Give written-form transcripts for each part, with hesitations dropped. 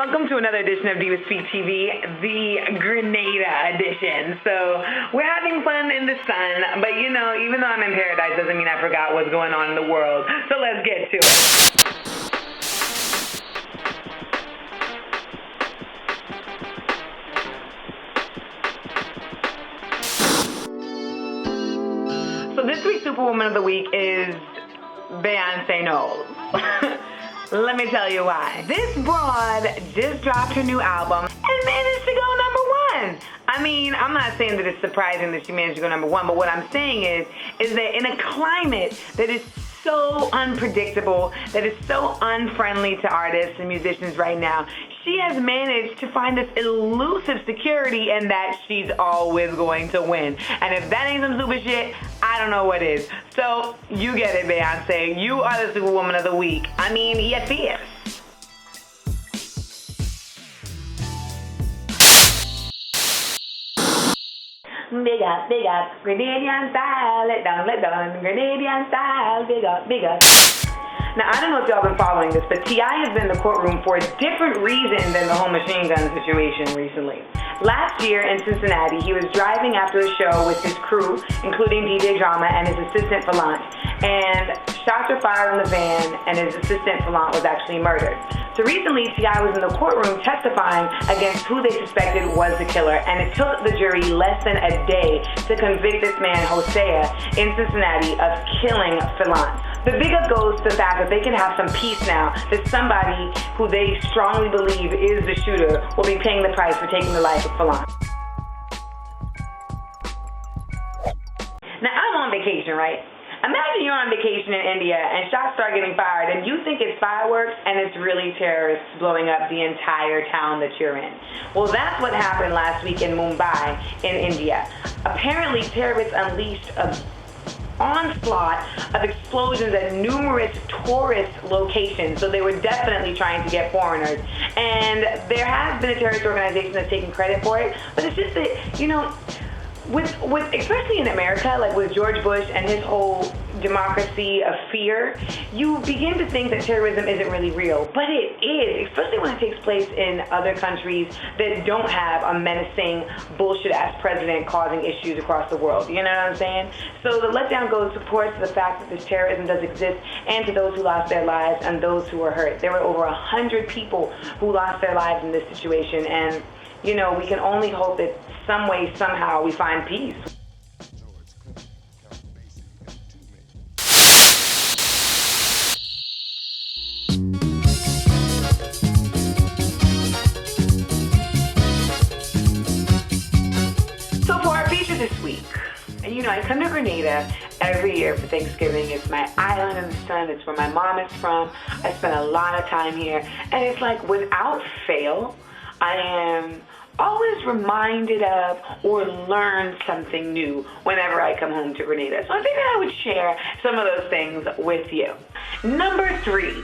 welcome to another edition of Diva Speak TV, the Grenada Edition. So we're having fun in the sun, but you know, even though I'm in paradise doesn't mean I forgot what's going on in the world. So let's get to it. So this week's Superwoman of the Week is Beyonce Knowles. Let me tell you why. This broad just dropped her new album and managed to go number one. I mean, I'm not saying that it's surprising that she managed to go number one, but what I'm saying is that in a climate that is so unpredictable, that is so unfriendly to artists and musicians right now, she has managed to find this elusive security in that she's always going to win. And if that ain't some super shit, I don't know what is. So you get it, Beyonce. You are the Superwoman of the Week. I mean, you're fierce. Big up, Grenadian style, let down, Grenadian style, big up. Now, I don't know if y'all been following this, but T.I. has been in the courtroom for a different reason than the whole machine gun situation recently. Last year in Cincinnati, he was driving after a show with his crew, including DJ Drama and his assistant Falant, and shots were fired on the van, and his assistant Falant was actually murdered. So recently, T.I. was in the courtroom testifying against who they suspected was the killer, and it took the jury less than a day to convict this man, Hosea, in Cincinnati, of killing Falant. The big up goes to the fact that they can have some peace now, that somebody who they strongly believe is the shooter will be paying the price for taking the life of Falant. Now, I'm on vacation, right? Imagine you're on vacation in India and shots start getting fired and you think it's fireworks and it's really terrorists blowing up the entire town that you're in. Well, that's what happened last week in Mumbai in India. Apparently, terrorists unleashed a onslaught of explosions at numerous tourist locations, so they were definitely trying to get foreigners. And there has been a terrorist organization that's taken credit for it, but it's just that, you know, with especially in America, like with George Bush and his whole democracy of fear, you begin to think that terrorism isn't really real, but it is, especially when it takes place in other countries that don't have a menacing, bullshit-ass president causing issues across the world. You know what I'm saying? So the letdown goes, of course, to the fact that this terrorism does exist, and to those who lost their lives and those who were hurt. There were over 100 people who lost their lives in this situation, and you know, we can only hope that some way, somehow, we find peace. So for our feature this week, and you know, I come to Grenada every year for Thanksgiving. It's my island in the sun. It's where my mom is from. I spend a lot of time here, and it's like, without fail, I am always reminded of or learn something new whenever I come home to Grenada. So I figured I would share some of those things with you. Number 3.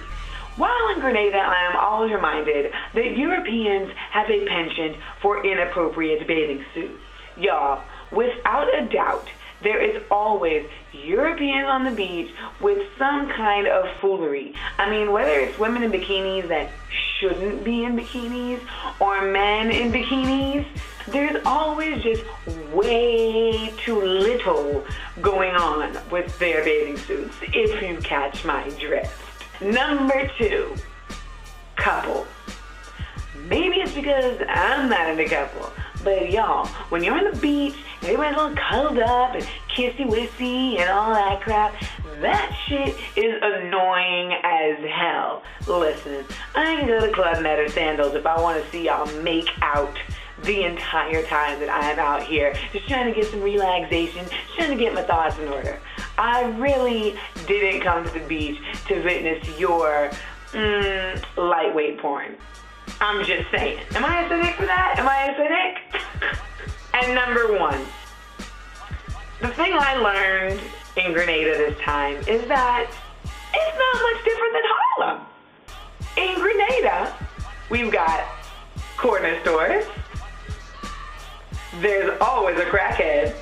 While in Grenada, I am always reminded that Europeans have a penchant for inappropriate bathing suits. Y'all, without a doubt, there is always Europeans on the beach with some kind of foolery. I mean, whether it's women in bikinis that shouldn't be in bikinis or men in bikinis, there's always just way too little going on with their bathing suits, if you catch my drift. Number 2, couple. Maybe it's because I'm not in a couple, but y'all, when you're on the beach, everybody's all cuddled up and kissy-wissy and all that crap, that shit is annoying as hell. Listen, I can go to Club Med or Sandals if I want to see y'all make out the entire time that I am out here, just trying to get some relaxation, just trying to get my thoughts in order. I really didn't come to the beach to witness your lightweight porn. I'm just saying. Am I a cynic for that? Am I a cynic? And number 1, the thing I learned in Grenada this time is that it's not much different than Harlem. In Grenada, we've got corner stores. There's always a crackhead.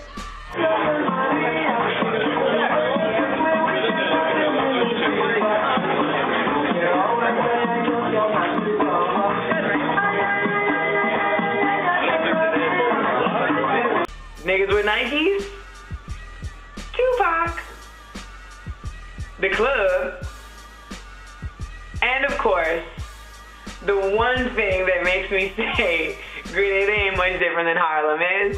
the club, and of course, the one thing that makes me say Grenada ain't much different than Harlem is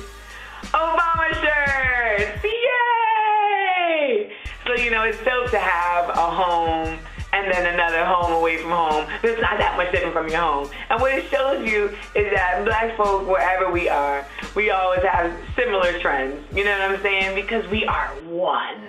Obama shirts! Yay! So, it's dope to have a home and then another home away from home. It's not that much different from your home. And what it shows you is that black folk, wherever we are, we always have similar trends. You know what I'm saying? Because we are one.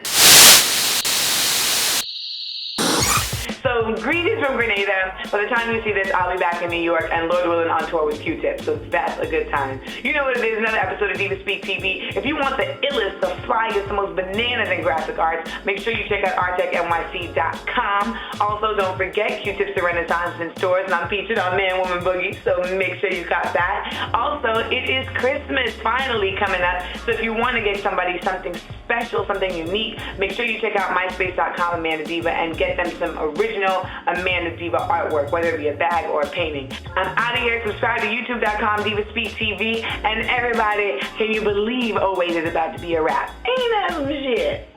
So greetings from Grenada. By the time you see this, I'll be back in New York and Lord willing on tour with Q-Tip. So that's a good time. You know what it is, another episode of Diva Speak TV. If you want the illest, the flyest, the most bananas in graphic arts, make sure you check out artechnyc.com. Also, don't forget Q-Tip's The Renaissance in stores, and I'm featured on Man, Woman, Boogie, so make sure you got that. Also, it is Christmas finally coming up, so if you want to get somebody something special, something unique, make sure you check out myspace.com Amanda Diva and get them some original Amanda Diva artwork, whether it be a bag or a painting. I'm out of here. Subscribe to youtube.com Diva Speak TV, and everybody, can you believe Oh Wait is about to be a wrap? Ain't that some shit?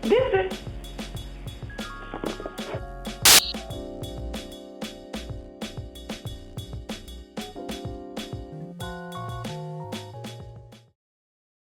This is